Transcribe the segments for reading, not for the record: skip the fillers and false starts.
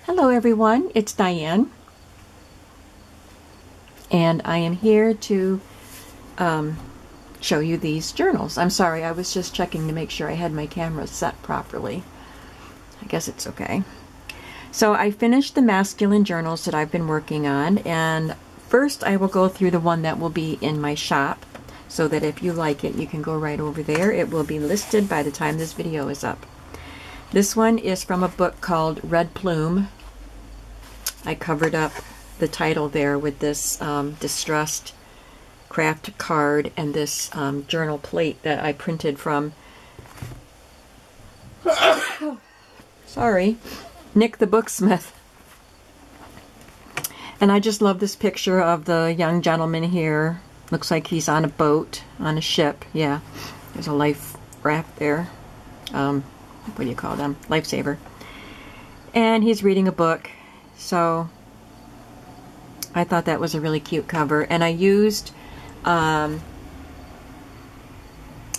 Hello everyone, it's Diane, and I am here to show you these journals. I'm sorry, I was just checking to make sure I had my camera set properly. I guess it's okay. So I finished the masculine journals that I've been working on, and first I will go through the one that will be in my shop, so that if you like it, you can go right over there. It will be listed by the time this video is up. This one is from a book called Red Plume. I covered up the title there with this distressed craft card and this journal plate that I printed from sorry, Nick the Booksmith. And I just love this picture of the young gentleman here. Looks like he's on a boat, on a ship. Yeah, there's a life raft there. What do you call them? Lifesaver. And he's reading a book. So I thought that was a really cute cover, and I used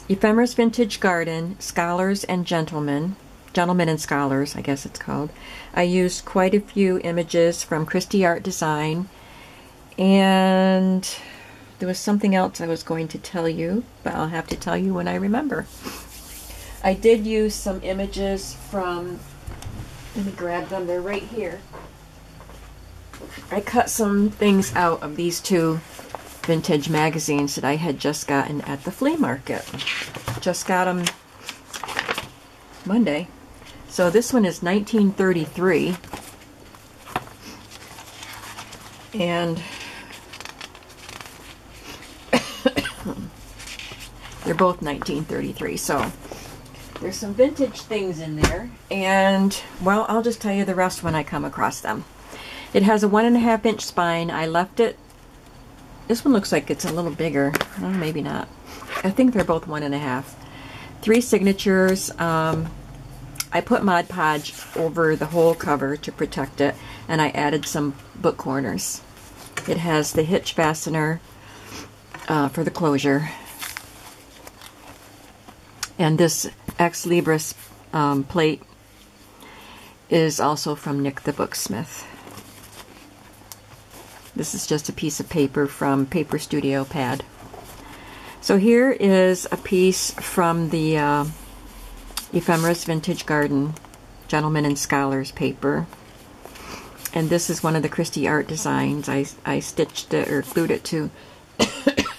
Ephemeris Vintage Garden, Scholars and Gentlemen and Scholars, I guess it's called. I used quite a few images from Kristie Art Design, and there was something else I was going to tell you, but I'll have to tell you when I remember. I did use some images from, let me grab them, they're right here. I cut some things out of these two vintage magazines that I had just gotten at the flea market. Just got them Monday. So this one is 1933. And they're both 1933. So there's some vintage things in there. And, well, I'll just tell you the rest when I come across them. It has a 1.5 inch spine. I left it. This one looks like it's a little bigger. Oh, maybe not. I think they're both 1.5. 3 signatures. I put Mod Podge over the whole cover to protect it, and I added some book corners. It has the hitch fastener for the closure. And this Ex Libris plate is also from Nick the Booksmith. This is just a piece of paper from Paper Studio Pad. So here is a piece from the Ephemeris Vintage Garden Gentlemen and Scholars paper. And this is one of the Kristie Art Designs. I stitched it or glued it to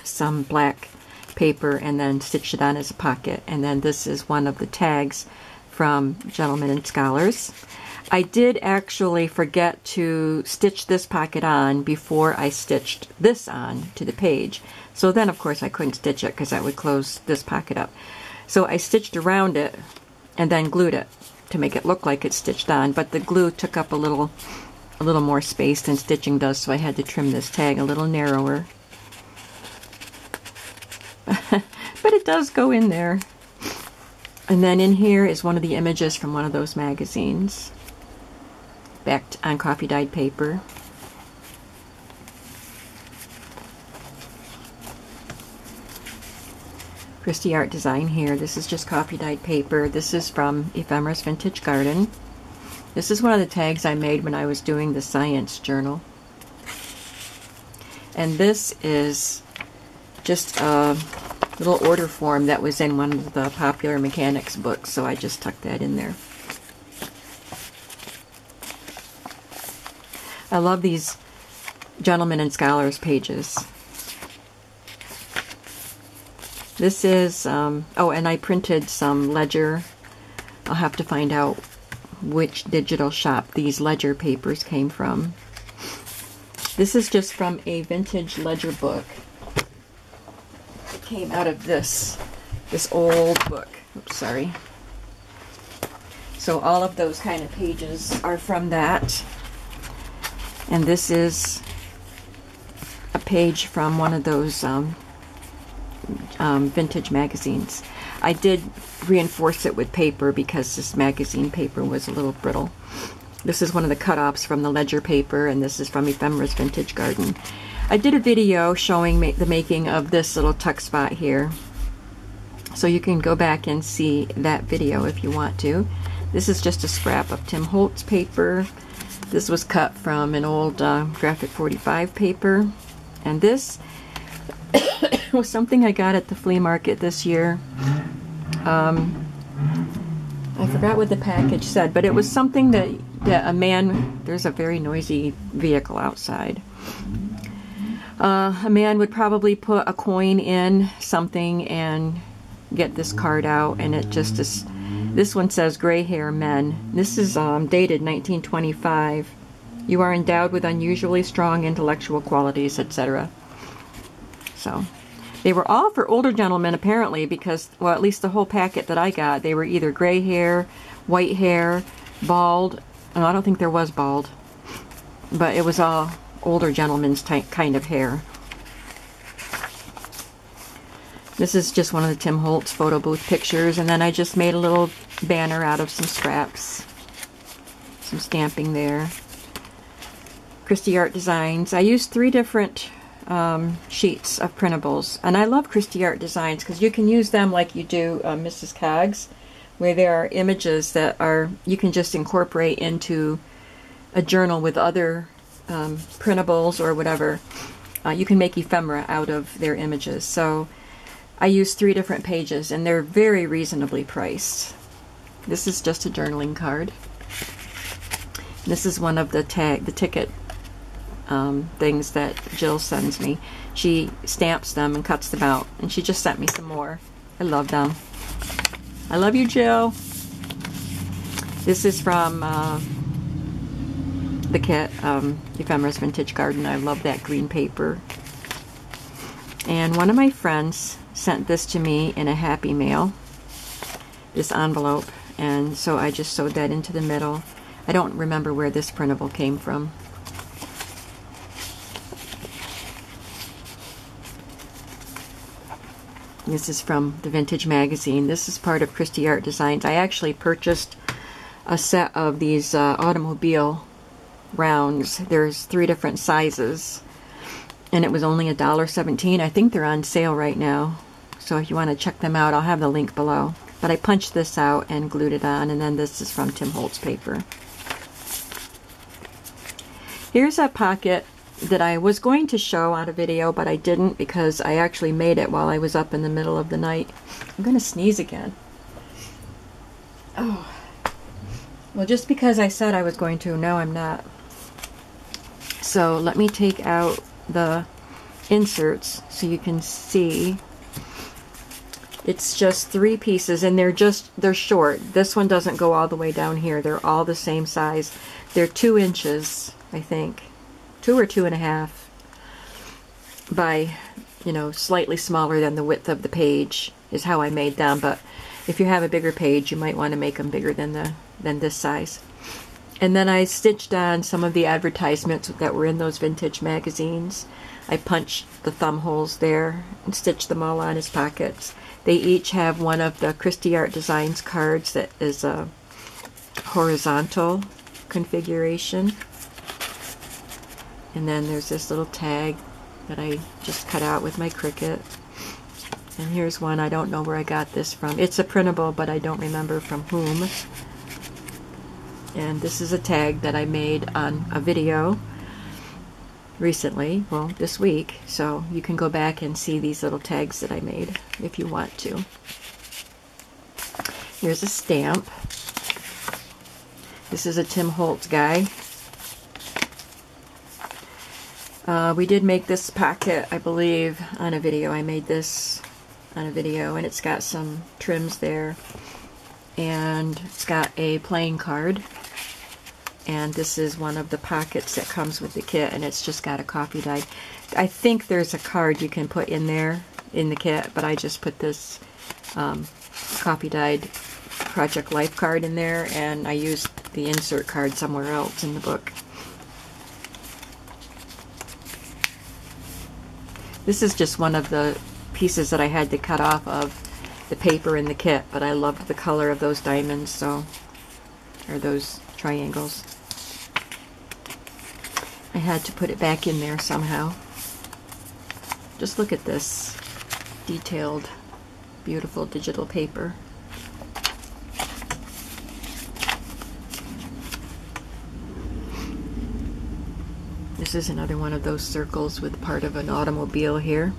some black paper and then stitched it on as a pocket. And then this is one of the tags from Gentlemen and Scholars. I did actually forget to stitch this pocket on before I stitched this on to the page. So then, of course, I couldn't stitch it because that would close this pocket up. So I stitched around it and then glued it to make it look like it's stitched on. But the glue took up a little more space than stitching does, so I had to trim this tag a little narrower. But it does go in there. And then in here is one of the images from one of those magazines, backed on coffee dyed paper. Kristie Art Design here. This is just coffee dyed paper. This is from Ephemeris Vintage Garden. This is one of the tags I made when I was doing the science journal. And this is just a little order form that was in one of the Popular Mechanics books, so I just tucked that in there. I love these Gentlemen and Scholars pages. This is, oh, and I printed some ledger. I'll have to find out which digital shop these ledger papers came from. This is just from a vintage ledger book. It came out of this old book. Oops, sorry. So all of those kind of pages are from that. And this is a page from one of those vintage magazines. I did reinforce it with paper because this magazine paper was a little brittle. This is one of the cut-offs from the ledger paper, and this is from Ephemeris Vintage Garden. I did a video showing the making of this little tuck spot here. So you can go back and see that video if you want to. This is just a scrap of Tim Holtz paper. This was cut from an old graphic 45 paper, and this was something I got at the flea market this year. I forgot what the package said, but it was something that a man, there's a very noisy vehicle outside. A man would probably put a coin in something and get this card out, and it just is, this one says gray hair men. This is dated 1925. You are endowed with unusually strong intellectual qualities, etc. So they were all for older gentlemen, apparently, because, well, at least the whole packet that I got, they were either gray hair, white hair, bald. Oh, I don't think there was bald, but it was all older gentlemen's kind of hair. This is just one of the Tim Holtz photo booth pictures, and then I just made a little banner out of some scraps, some stamping there. Kristie Art Designs. I used 3 different sheets of printables, and I love Kristie Art Designs because you can use them like you do Mrs. Coggs, where there are images that are you can just incorporate into a journal with other printables or whatever. You can make ephemera out of their images. So I use 3 different pages, and they're very reasonably priced. This is just a journaling card. This is one of the ticket things that Jill sends me. She stamps them and cuts them out, and she just sent me some more. I love them. I love you, Jill. This is from the kit, Ephemera's Vintage Garden. I love that green paper. And one of my friends sent this to me in a Happy Mail, this envelope, and so I just sewed that into the middle. I don't remember where this printable came from. This is from the Vintage Magazine. This is part of Kristie Art Designs. I actually purchased a set of these automobile rounds. There's 3 different sizes, and it was only $1.17. I think they're on sale right now, so if you want to check them out, I'll have the link below. But I punched this out and glued it on, and then this is from Tim Holtz paper. Here's a pocket that I was going to show on a video, but I didn't because I actually made it while I was up in the middle of the night. I'm going to sneeze again. Oh. Well, just because I said I was going to, no, I'm not. So let me take out the inserts so you can see. It's just 3 pieces, and they're short. This one doesn't go all the way down here. They're all the same size. They're 2 inches, I think. 2 or 2.5 by, you know, slightly smaller than the width of the page is how I made them. But if you have a bigger page, you might want to make them bigger than this size. And then I stitched on some of the advertisements that were in those vintage magazines. I punched the thumb holes there and stitched them all on his pockets. They each have one of the Kristie Art Designs cards that is a horizontal configuration. And then there's this little tag that I just cut out with my Cricut. And here's one. I don't know where I got this from. It's a printable, but I don't remember from whom. And this is a tag that I made on a video recently, well, this week. So you can go back and see these little tags that I made if you want to. Here's a stamp. This is a Tim Holtz guy. We did make this packet, I believe, on a video. I made this on a video, and it's got some trims there. And it's got a playing card. And this is one of the pockets that comes with the kit, and it's just got a coffee dyed. I think there's a card you can put in there in the kit, but I just put this coffee dyed Project Life card in there, and I used the insert card somewhere else in the book. This is just one of the pieces that I had to cut off of the paper in the kit, but I loved the color of those diamonds, so, or those triangles. I had to put it back in there somehow. Just look at this detailed, beautiful digital paper. This is another one of those circles with part of an automobile here.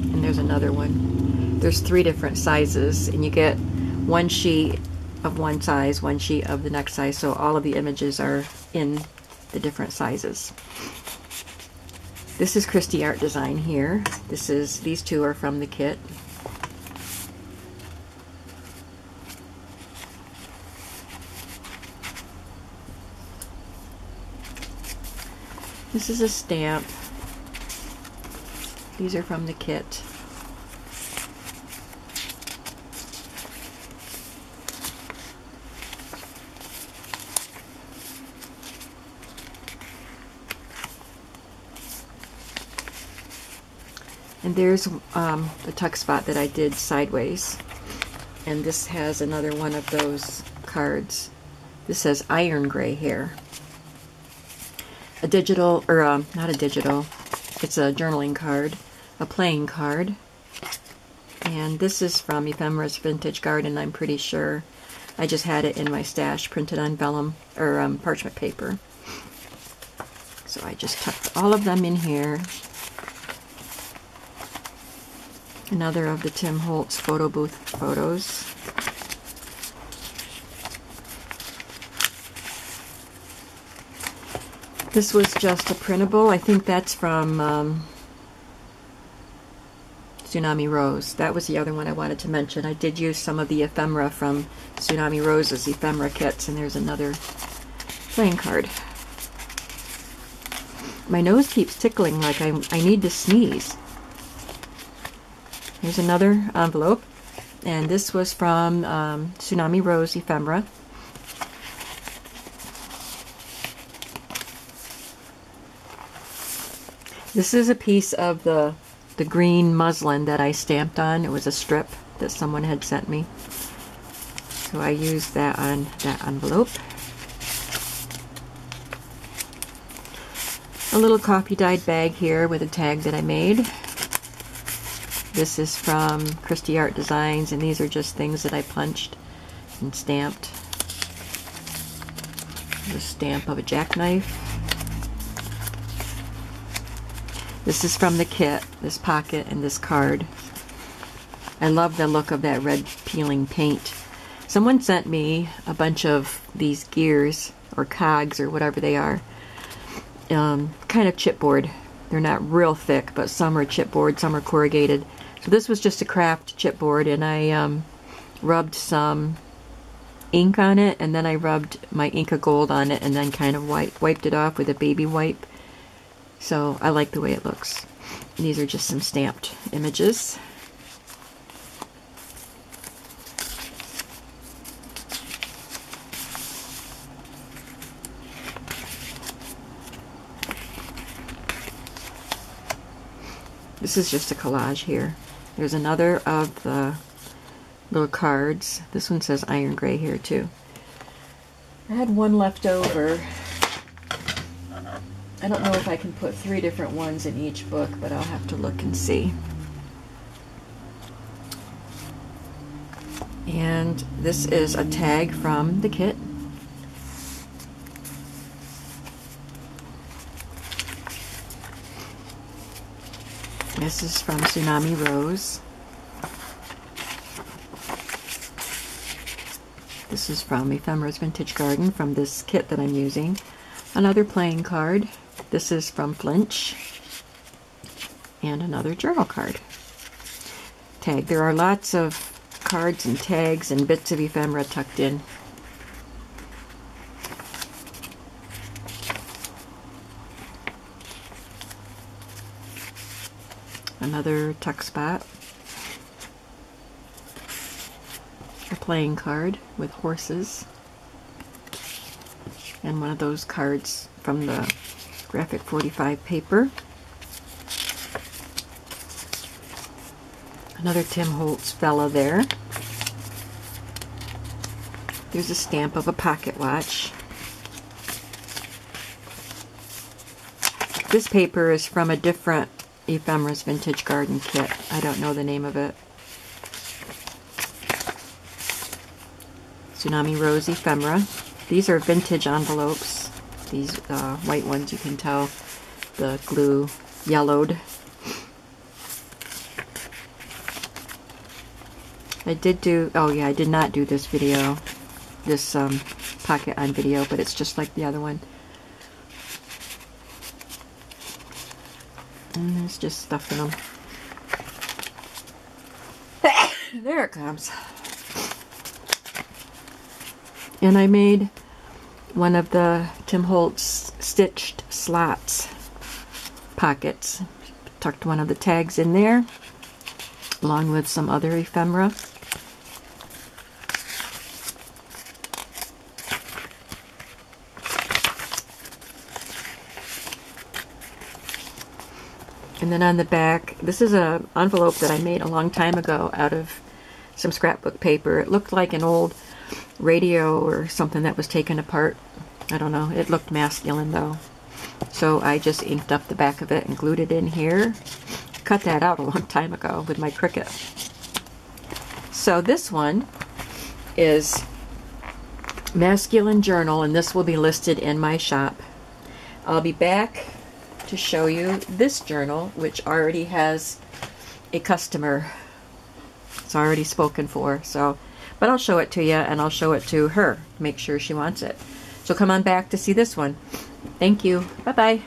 And there's another one. There's 3 different sizes, and you get one sheet of one size, one sheet of the next size, so all of the images are in the different sizes. This is Kristie Art Design here. These 2 are from the kit. This is a stamp. These are from the kit. And there's the tuck spot that I did sideways. And this has another one of those cards. This says Iron Gray here. A digital, or not a digital, it's a journaling card, a playing card. And this is from Ephemera's Vintage Garden, I'm pretty sure. I just had it in my stash, printed on vellum, or parchment paper. So I just tucked all of them in here. Another of the Tim Holtz photo booth photos. This was just a printable. I think that's from Tsunami Rose. That was the other one I wanted to mention. I did use some of the ephemera from Tsunami Rose's ephemera kits, and there's another playing card. My nose keeps tickling like I need to sneeze. Here's another envelope, and this was from Tsunami Rose ephemera. This is a piece of the green muslin that I stamped on. It was a strip that someone had sent me. So I used that on that envelope. A little coffee dyed bag here with a tag that I made. This is from Kristie Art Designs, and these are just things that I punched and stamped. The stamp of a jackknife. This is from the kit, this pocket and this card. I love the look of that red peeling paint. Someone sent me a bunch of these gears, or cogs, or whatever they are. Kind of chipboard. They're not real thick, but some are chipboard, some are corrugated. So this was just a craft chipboard, and I rubbed some ink on it, and then I rubbed my Inca Gold on it, and then kind of wiped it off with a baby wipe. So I like the way it looks. And these are just some stamped images. This is just a collage here. There's another of the little cards. This one says Iron Gray here too. I had one left over. I don't know if I can put 3 different ones in each book, but I'll have to look and see. And this is a tag from the kit. This is from Tsunami Rose. This is from Ephemera's Vintage Garden, from this kit that I'm using. Another playing card. This is from Flinch. And another journal card. Tag. There are lots of cards and tags and bits of ephemera tucked in. Another tuck spot. A playing card with horses. And one of those cards from the Graphic 45 paper. Another Tim Holtz fella there. There's a stamp of a pocket watch. This paper is from a different Ephemera's Vintage Garden kit. I don't know the name of it. Tsunami Rose ephemera. These are vintage envelopes. These white ones, you can tell the glue yellowed. I did do, oh yeah, I did not do this video, this pocket on video, but it's just like the other one. And there's just stuff in them. There it comes. And I made one of the Tim Holtz stitched slots pockets. Tucked one of the tags in there, along with some other ephemera. And then on the back, this is an envelope that I made a long time ago out of some scrapbook paper. It looked like an old radio or something that was taken apart. I don't know. It looked masculine though. So I just inked up the back of it and glued it in here. Cut that out a long time ago with my Cricut. So this one is Masculine Journal, and this will be listed in my shop. I'll be back to show you this journal, which already has a customer. It's already spoken for, so, but I'll show it to you, and I'll show it to her, make sure she wants it. So come on back to see this one. Thank you. Bye-bye.